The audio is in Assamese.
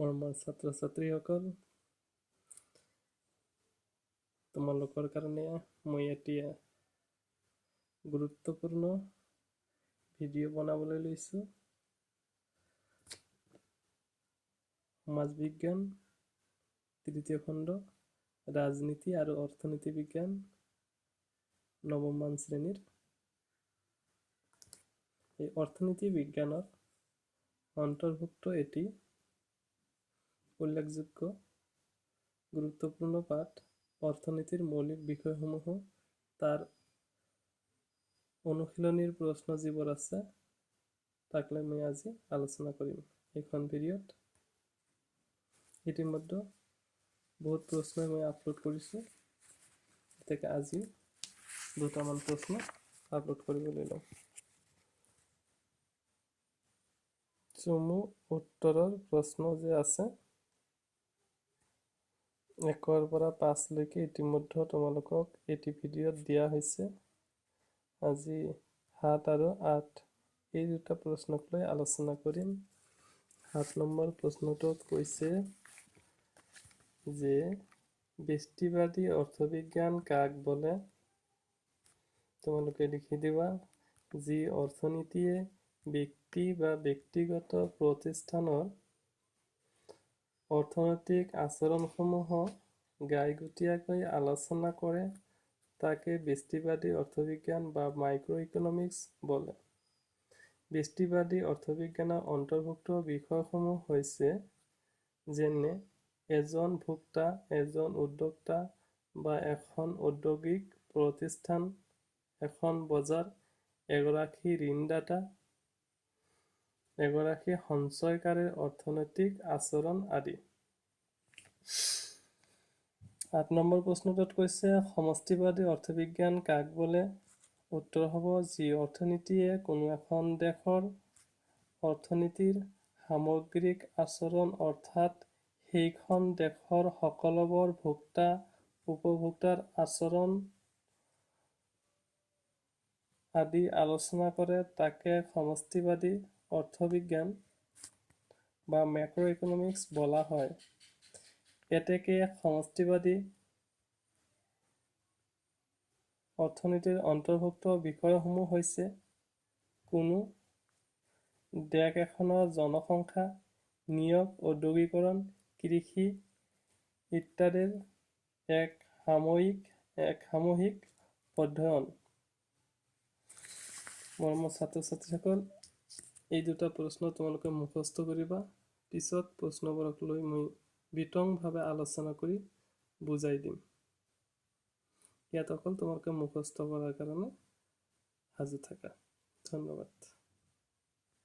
মৰমৰ ছাত্ৰ ছাত্ৰীসকল, তোমালোকৰ কাৰণে মই এতিয়া গুৰুত্বপূৰ্ণ ভিডিঅ' বনাবলৈ লৈছোঁ। সমাজ বিজ্ঞান তৃতীয় খণ্ড ৰাজনীতি আৰু অৰ্থনীতি বিজ্ঞান নৱমমান শ্ৰেণীৰ এই অৰ্থনীতি বিজ্ঞানৰ অন্তৰ্ভুক্ত এটি উল্লেখযোগ্য গুৰুত্বপূৰ্ণ পাঠ। অৰ্থনীতিৰ মৌলিক বিষয়সমূহ তাৰ অনুশীলনীৰ প্ৰশ্ন যিবোৰ আছে তাক লৈ মই আজি আলোচনা কৰিম এইখন ভিডিঅ'ত। ইতিমধ্যে বহুত প্ৰশ্ন মই আপলোড কৰিছোঁ, গতিকে আজি দুটামান প্ৰশ্ন আপলোড কৰিবলৈ লওঁ। চমু উত্তৰৰ প্ৰশ্ন যে আছে 1ৰ পৰা 5 লৈকে ইতিমধ্যে তোমালোকক এটি ভিডিঅ'ত দিয়া হৈছে। আজি 7 আৰু 8 এই দুটা প্ৰশ্নক লৈ আলোচনা কৰিম। 7 নম্বৰ প্ৰশ্নটোত কৈছে যে ব্যষ্টিবাদী অৰ্থবিজ্ঞান কাক বোলে? তোমালোকে লিখি দিবা, যি অৰ্থনীতিয়ে ব্যক্তি বা ব্যক্তিগত প্ৰতিষ্ঠানৰ অৰ্থনৈতিক আচৰণসমূহ গাইগুটীয়াকৈ আলোচনা কৰে তাকে ব্যষ্টিবাদী অৰ্থবিজ্ঞান বা মাইক্ৰ' ইকনমিক্স বোলে। ব্যষ্টিবাদী অৰ্থবিজ্ঞানৰ অন্তৰ্ভুক্ত বিষয়সমূহ হৈছে যেনে এজন ভোক্তা, এজন উদ্যোক্তা বা এখন ঔদ্যোগিক প্ৰতিষ্ঠান, এখন বজাৰ, এগৰাকী ঋণদাতা, এগৰাকী সঞ্চয়কাৰীৰ অৰ্থনৈতিক আচৰণ আদি। 8 নম্বৰ প্ৰশ্নটোত কৈছে সমষ্টিবাদী অৰ্থবিজ্ঞান কাক বোলে? উত্তৰ হ'ব, যি অৰ্থনীতিয়ে কোনো এখন দেশৰ অৰ্থনীতিৰ সামগ্ৰিক আচৰণ অৰ্থাৎ সেইখন দেশৰ সকলোবোৰ ভোক্তা উপভোক্তাৰ আচৰণ আদি আলোচনা কৰে তাকে সমষ্টিবাদী অৰ্থবিজ্ঞান বা মেক্ৰ' ইকনমিক্স বোলা হয়। এতেকে সমষ্টিবাদী অৰ্থনীতিৰ অন্তৰ্ভুক্ত বিষয়সমূহ হৈছে কোনো দেশ এখনৰ জনসংখ্যা, নিয়োগ, ঔদ্যোগিকৰণ, কৃষি ইত্যাদিৰ এক সামূহিক অধ্যয়ন। মৰমৰ ছাত্ৰ ছাত্ৰীসকল, এই দুটা প্ৰশ্ন তোমালোকে মুখস্থ কৰিবা। পিছত প্ৰশ্নবোৰক লৈ মই বিতংভাৱে আলোচনা কৰি বুজাই দিম। ইয়াত অকল তোমালোকে মুখস্থ কৰাৰ কাৰণে সাজু থাকা। ধন্যবাদ।